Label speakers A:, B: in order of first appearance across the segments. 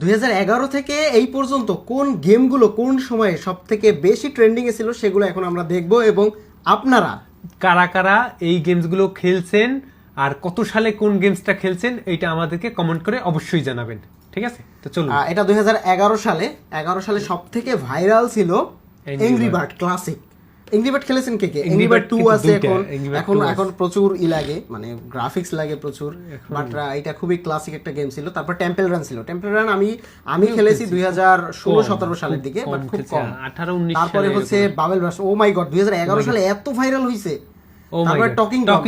A: 2011 থেকে এই পর্যন্ত কোন গেমগুলো কোন সময়ে সব থেকে বেশি ট্রেন্ডিং এ ছিল সেগুলো এখন আমরা দেখব, এবং আপনারা
B: কারা কারা এই গেমসগুলো খেলছেন আর কত সালে কোন গেমসটা খেলছেন এইটা আমাদেরকে কমেন্ট করে অবশ্যই জানাবেন। ঠিক আছে, তো চলুন।
A: এটা 2011 সালে, 11 সালে সব থেকে ভাইরাল ছিল angry bird classic. Angry bird খেলেছেন কে কে? এংরি বার্ড 2 আছে এখন, এখন প্রচুর লাগে, মানে গ্রাফিক্স লাগে প্রচুর, বাট এটা খুবই ক্লাসিক একটা গেম ছিল। তারপর টেম্পল রান ছিল। টেম্পল রান আমি খেলেছি 2016-17 সালের দিকে, বাট খুব কম।
B: 18-19
A: তারপরে হচ্ছে বাবেল ব্রাশ। ও মাই গড, 2011 সালে এত ভাইরাল হইছে। তারপর টকিং টম,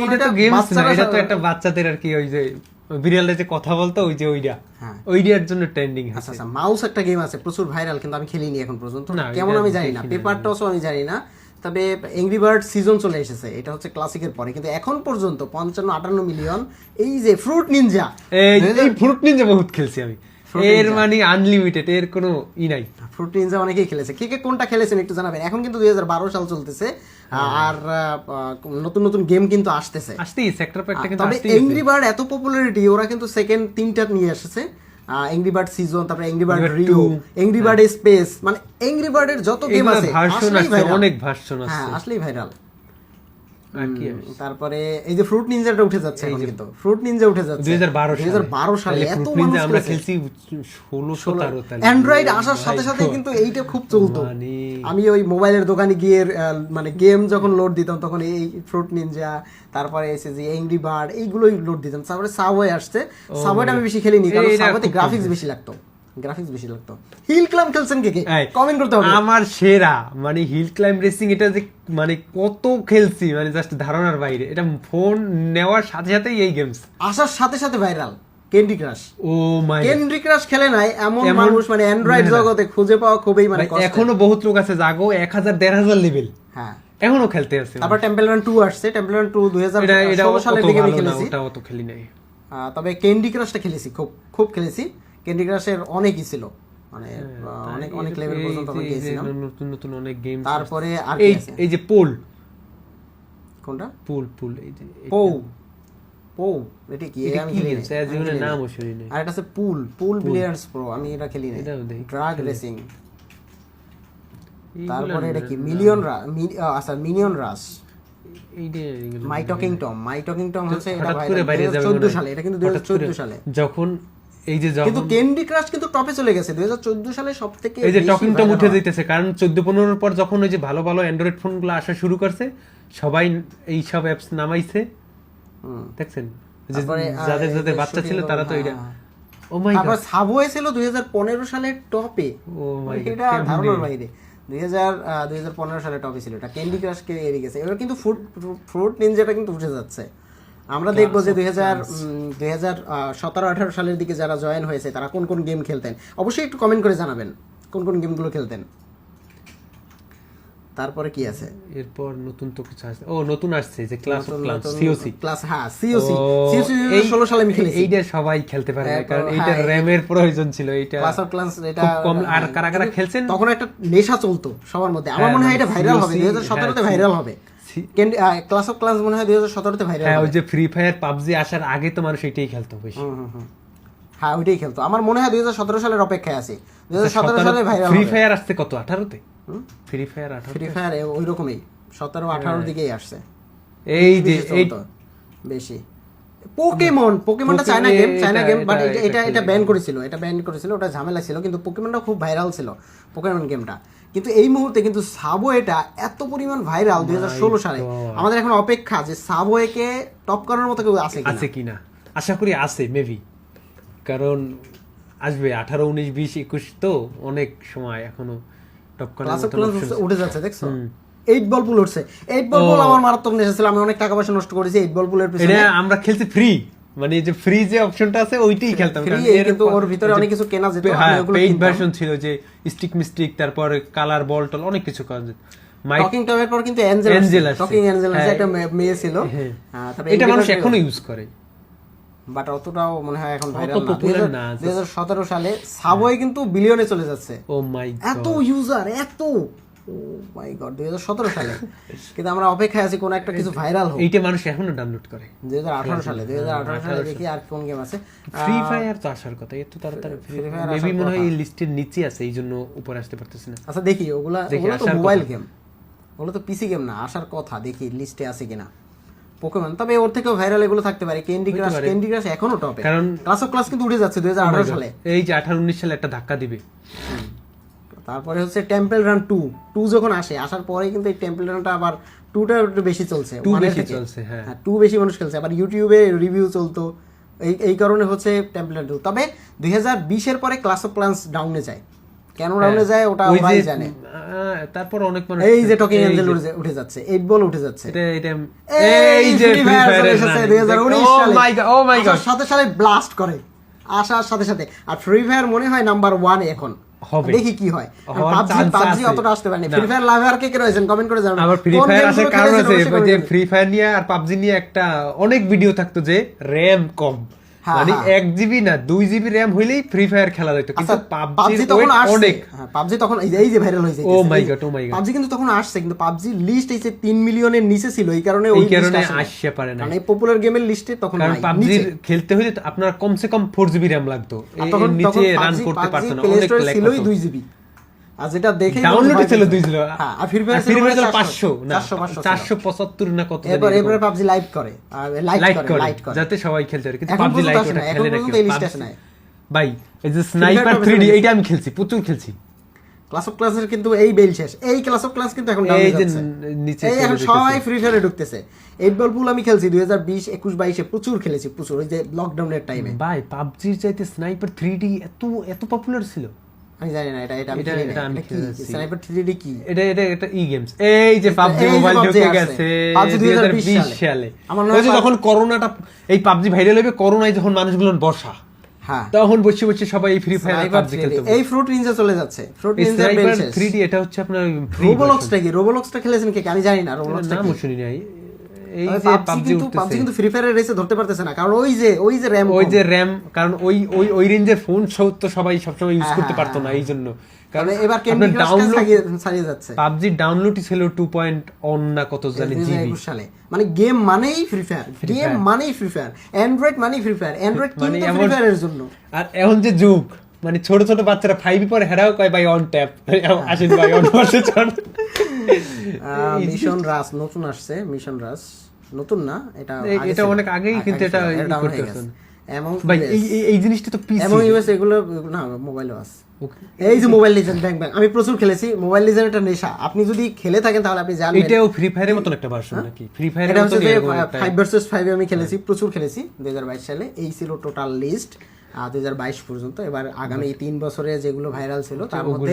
B: এটা তো গেমস না, এটা তো একটা বাচ্চাদের আর কি, ওই যে বিড়ালে যে কথা বলতো, ওই যে ওইটার জন্য ট্রেন্ডিং।
A: আচ্ছা আচ্ছা, মাউস একটা গেম আছে প্রচুর ভাইরাল, কিন্তু আমি খেলিনি এখন পর্যন্ত, কেমন আমি জানি না। পেপার টসও আমি জানি না। তবে এংরি বার্ড সিজন চলে এসেছে, এটা হচ্ছে ক্লাসিকের পরে, কিন্তু এখন পর্যন্ত 55-58 মিলিয়ন। এই যে ফ্রুট নিনজা,
B: এই ফ্রুট নিনজা বহুত খেলছি আমি, এর মানে আনলিমিটেড, এর কোনো নাই।
A: ফ্রুট নিনজা অনেকেই খেলেছে। কে কে কোনটা খেলেছেন একটু জানাবেন। এখন কিন্তু 2012 সাল চলতেছে, আর নতুন নতুন গেম কিন্তু আসতেছে। তবে এংরি বার্ড এত পপুলারিটি, ওরা কিন্তু সেকেন্ড 3টা নিয়ে এসেছে। এংরি বার্ড সিজন, তারপরে angry bird Rio, angry bird space, মানে এংরি বার্ডের যত গেম আছে
B: অনেক ভার্সন আছে,
A: হ্যাঁ আসলেই ভাইরাল। তারপরে এই যে ফ্রুট নিনজাটা উঠে যাচ্ছে এখন, কিন্তু ফ্রুট নিনজা উঠে যাচ্ছে 2012 সালে। এত মানুষ
B: আমরা খেলছি 16-17 সালে,
A: অ্যান্ড্রয়েড আসার সাথে সাথে কিন্তু এইটা খুব চলতো। আমি ওই মোবাইলের দোকানে গিয়ে মানে গেম যখন লোড দিতাম, তখন এই ফ্রুট নিনজা, তারপরে এসে যে এংরি বার্ড, এইগুলোই লোড দিতাম। তারপরে সাবওয়ে আসছে। সাবওয়েটা আমি বেশি খেলিনি, কারণ সাবওয়েতে গ্রাফিক্স বেশি লাগতো। হিল ক্লাইম্ব খেলছেন কে কে? কমেন্ট করতে হবে।
B: আমার সেরা মানে হিল ক্লাইম্ব রেসিং, এটা যে মানে কত খেলছি, মানে জাস্ট ধারণার বাইরে। এটা ফোন নেওয়ার সাথে সাথেই এই গেমস
A: আসার সাথে সাথে ভাইরাল। ক্যান্ডি ক্রাশ,
B: ও মাই,
A: ক্যান্ডি ক্রাশ খেলে নাই এমন মানুষ মানে অ্যান্ড্রয়েড জগতে খুঁজে পাওয়া খুবই মানে কষ্ট।
B: এখনো বহুত লোক আছে জাগো 1000-1500 লেভেল,
A: হ্যাঁ
B: এখনো খেলতে আছে।
A: তারপর টেম্পল রান 2 আসছে। টেম্পল রান 2 2016 সালের দিকে আমি খেলেছি,
B: ওটা অত খেলি নাই।
A: তবে ক্যান্ডি ক্রাশটা খেলেছি, খুব খেলেছি। ক্যান্ডি ক্রাশের অনেকই ছিল, মানে অনেক লেভেল পর্যন্ত আমি গিয়েছিলাম।
B: নতুন অনেক গেম।
A: তারপরে আর
B: এই যে পোল,
A: কোনটা?
B: পুল এই যে
A: এটা কি? আমি খেলি না,
B: এর জীবনে নামও শুনি নাই।
A: আর এটা আছে পুল বিলিয়ার্ডস প্রো, আমি এটা খেলি না। Drug racing. তারপরে এটা কি? মিনিয়ন রাশ। মাই টকিং টম হচ্ছে, এটা ভাইরাল 2014 সালে। এটা কিন্তু 2014 সালে
B: যখন এই যে
A: কিন্তু ক্যান্ডি ক্রাশ কিন্তু টপে চলে গেছে 2014 সালে সবথেকে।
B: এই যে টকিং টম উঠে যাইতেছে, কারণ 14-15 পর যখন ওই যে ভালো ভালো অ্যান্ড্রয়েড ফোনগুলো আসা শুরু করছে, সবাই এই সব অ্যাপস নামাইছে। দেখছেন যাদের বাচ্চা ছিল তারা তো এটা। ও মাই গড,
A: তারপর সাবওয়ে ছিল 2015 সালে টপে।
B: ও মাই গড,
A: এটা ধারণার বাইরে। 2015 সালে টপে ছিল এটা। ক্যান্ডি ক্রাশ কে এড়িয়ে গেছে। এবার কিন্তু ফ্রুট নিনজাটা কিন্তু উঠে যাচ্ছে। আমরা দেখবো যে 2017-18 সালের দিকে যারা জয়েন হয়েছে তারা কোন কোন গেম খেলতেন, অবশ্যই একটু কমেন্ট করে জানাবেন কোন কোন গেমগুলো খেলতেন। তারপরে কি আছে
B: এরপর? নতুন তো কিছু আছে। নতুন আসছে যে ক্লাস অফ ক্লান্স, সিওসি।
A: সিওসি 2016 সালে আমি খেলেছি।
B: এইটা সবাই খেলতে পারে না, কারণ এইটা র‍্যামের প্রয়োজন ছিল। এইটা
A: ক্লাস অফ ক্লান্স এটা
B: কম। আর কারা কারা খেলছেন?
A: তখন একটা নেশা চলতো সবার মধ্যে। আমার মনে হয় এটা ভাইরাল হবে 2017 তে, ভাইরাল হবে। ক্লাস অফ ক্লান্স মনে হয় 2017 তে ভাইরাল।
B: হ্যাঁ, ওই যে ফ্রি ফায়ার পাবজি আসার আগে তো মানুষ এটাই খেলতো বেশি।
A: হ্যাঁ, ওইটাই খেলতো। আমার মনে হয় 2017 সালের অপেক্ষায় আছে। 2017 সালে ভাইরাল।
B: ফ্রি ফায়ার আসছে কত? 18 তে? ফ্রি ফায়ার
A: ওই রকমই 17-18 দিকেই আসছে।
B: এই যে
A: বেশি পোকেমনটা চায়না গেম, বাট এটা ব্যান করেছিল। ওটা ঝামেলা ছিল, কিন্তু পোকেমনটা খুব ভাইরাল ছিল, পোকেমন গেমটা। কিন্তু এই মুহূর্তে কিন্তু সাবওয়েটা এত পরিমাণ ভাইরাল 2016 সালে। আমাদের এখন অপেক্ষা যে সাবওয়েকে টপ করার মতো কেউ আছে
B: কিনা। আশা করি আছে, মেবি, কারণ আসবে 18, 19, 20, 21 তো অনেক সময় এখনো টপ করার মতো
A: উঠে যাচ্ছে। দেখছো 8 বল পুল উঠছে। 8 বল পুল আমার মারাত্মক নেশা ছিল। আমি অনেক টাকা পয়সা নষ্ট করেছি 8 বল পুলের পিছনে।
B: এটা আমরা খেলছি ফ্রি, মানে যে ফ্রি যে অপশনটা আছে ওইটাই খেলতাম,
A: কিন্তু ওর ভিতরে অনেক কিছু কেনা যেত।
B: আমি ওগুলো পেইড ভার্সন ছিল, যে স্টিক মিস্টিক, তারপর কালার বল টল অনেক কিছু করা যেত।
A: টকিং টমের পর কিন্তু অ্যাঞ্জেল একটা মেয়ে ছিল,
B: এটা মানুষ এখনো ইউজ করে,
A: বাট অতটাও মনে হয় এখন ভাইরাল না। 2017 সালে সাবওয়ে কিন্তু বিলিয়নে চলে যাচ্ছে।
B: ও মাই গড,
A: এত ইউজার, এত মাই গড 2017 সালে, কিন্তু আমরা অপেক্ষায় আছি কোন একটা কিছু ভাইরাল হোক।
B: এইটা মানুষ এখনো ডাউনলোড করে।
A: 2018 সালে দেখি আর কোন গেম আছে।
B: ফ্রি ফায়ার তো আসার কথা, এত তাড়াতাড়ি মেবি মনে হয় এই লিস্টের নিচে আছে, এই জন্য উপরে আসতে পারতেছে না।
A: আচ্ছা দেখি, ওগুলা তো মোবাইল গেম, ওগুলো তো পিসি গেম না, আসার কথা, দেখি লিস্টে আছে কিনা। পোকেমন, তবে ওর থেকেও ভাইরাল এগুলো থাকতে পারে। ক্যান্ডি ক্রাশ এখনো টপে, কারণ ক্লাস অফ ক্লাস কিন্তু উঠে যাচ্ছে 2018 সালে।
B: এই যে 18-19 সালে একটা ধাক্কা দিবে।
A: তারপরে হচ্ছে টেম্পল রান 2 যখন আসার পরে কিন্তু এই টেম্পল রানটা আবার 2টা একটু বেশি চলছে,
B: 2 বেশি চলছে। হ্যাঁ
A: 2 বেশি মানুষ খেলছে, আবার ইউটিউবে রিভিউ চলতো, এই কারণে হচ্ছে টেম্পল রান 2। তবে 2020 এর পরে ক্লাস অফ ক্লান্স ডাউনে যায়, কেন ডাউনে যায় ওটা ওরাই জানে।
B: তারপর অনেক মানুষ,
A: এই যে টকিং এঞ্জেল উঠে যাচ্ছে, 8 বল উঠে যাচ্ছে,
B: এই যে ফ্রি ফায়ার
A: 2019
B: ও মাই গড, ও মাই গড,
A: সাথে সাথে ব্লাস্ট করে আসার সাথে সাথে। আর ফ্রি ফায়ার মনে হয় নাম্বার 1 এখন হবে, দেখি কি হয়। পাবজি অতটা আসতে পারেনি। ফ্রি ফায়ার লাভার কে রয়েছেন কমেন্ট করে জানান।
B: আবার ফ্রি ফায়ার আসার কারণ আছে, যে ফ্রি ফায়ার নিয়ে আর পাবজি নিয়ে একটা অনেক ভিডিও থাকতো যে র‍্যাম কম, মানে 1 জিবি না 2 জিবি র‍্যাম হইলেই ফ্রি ফায়ার খেলা যেত। কিন্তু পাবজি তখন
A: অনেক, পাবজি তখন এই যে ভাইরাল হইছে,
B: ও মাই গড, ও মাই গড,
A: পাবজি কিন্তু তখন আসছে, কিন্তু পাবজি লিস্ট এইছে 3 মিলিয়নের নিচে ছিল, এই কারণে ওই
B: কারণে আসছে পারে না,
A: মানে পপুলার গেমের লিস্টে তখন নাই।
B: কারণ পাবজি খেলতে হইলে আপনার কমসে কম 4 জিবি র‍্যাম লাগতো, এর নিচে রান করতে পারতো না, অনেক ল্যাগ
A: ছিল 2 জিবি। আর যেটা দেখে
B: ডাউনলোড ছিল 2 জিবি।
A: হ্যাঁ, আর ফ্রি ফায়ার ছিল 500 না 475 না কত। এরপরে পাবজি লাইভ করে, লাইট করে
B: যাতে সবাই খেলতে পারে, কিন্তু পাবজি লাইট ওটা খেলে না কেউ।
A: এই লিস্ট আসে না
B: ভাই, এই যে স্নাইপার 3D এইটা আমি খেলছি, প্রচুর খেলছি।
A: ক্লাস অফ ক্লাসের কিন্তু এই বেল শেষ, এই ক্লাস অফ ক্লাস কিন্তু এখন ডাউন হয়ে যাচ্ছে,
B: নিচে
A: এই এখন সবাই ফ্রি ফায়ারে ঢুকতেছে। 8 বল পুল আমি খেলছি 2020 21 22 এ প্রচুর খেলেছি, প্রচুর, ওই যে লকডাউনের টাইমে।
B: ভাই পাবজির চাইতে স্নাইপার 3D এত পপুলার ছিল,
A: আমি জানি না। এটা আমি খেলি না। স্নাইপার 3D কি?
B: এটা ই গেমস। এই যে পাবজি মোবাইল ঢুকে গেছে 2020 সালে। ওই যে যখন করোনাটা, এই পাবজি ভাইরাল হবে, করোনায় যখন মানুষগুলো বসা,
A: হ্যাঁ,
B: তখন বসে সবাই এই ফ্রি ফায়ার পাবজি খেলতো।
A: এই ফ্রুট নিনজা চলে যাচ্ছে, ফ্রুট নিনজা বেল শেষ।
B: 3D এটা হচ্ছে আপনার
A: রোবলক্সটা কি? রোবলক্সটা খেলেছেন কি? আমি জানি না রোবলক্সটা
B: নাম শুনি নাই। এই যে
A: পাবজি কিন্তু ফ্রি ফায়ারের রেসে ধরতে পারতেছে না, কারণ ওই যে র‍্যাম,
B: কারণ ওই রেঞ্জের ফোন তো সবাই সবসময় ইউজ করতে পারতো না, এই জন্য। কারণ
A: এবার ক্যান্ডি ক্রাশ ছাড়িয়ে যাচ্ছে।
B: পাবজি ডাউনলোডই ছিল 2.1 না কত জানি জিবি
A: সালে। মানে গেম মানেই ফ্রি ফায়ার, গেম মানেই ফ্রি ফায়ার, অ্যান্ড্রয়েড মানেই ফ্রি ফায়ার, অ্যান্ড্রয়েড কিন্তু ফ্রি ফায়ারের জন্য।
B: আর এখন যে যুগ, মানে ছোট ছোট বাচ্চারা 5 পরে হেরাও কয় ভাই অন ট্যাপ, আসেন ভাই অন পাশে চল।
A: মিশন রাস নতুন আসছে, মিশন রাস নতুন না,
B: এটা অনেক আগেই, কিন্তু এটা করতেছেন
A: এবং
B: ভাই এই জিনিসটা তো পিসি
A: এবং ইউএস এগুলো না, মোবাইলও আছে। এই যে মোবাইল লিজেন্ড ব্যাং ব্যাং আমি প্রচুর খেলেছি। মোবাইল লিজেন্ড একটা নেশা, আপনি যদি খেলে থাকেন তাহলে আপনি জানবেন।
B: এটাও ফ্রি ফায়ারের মতন একটা ভার্সন নাকি? ফ্রি ফায়ারের মতন
A: 5 ভার্সেস 5 আমি খেলেছি, প্রচুর খেলেছি 2022 সালে। এই ছিল টোটাল লিস্ট 2022 পর্যন্ত। এবার আগামী 3 বছরে যেগুলো ভাইরাল ছিল তার মধ্যে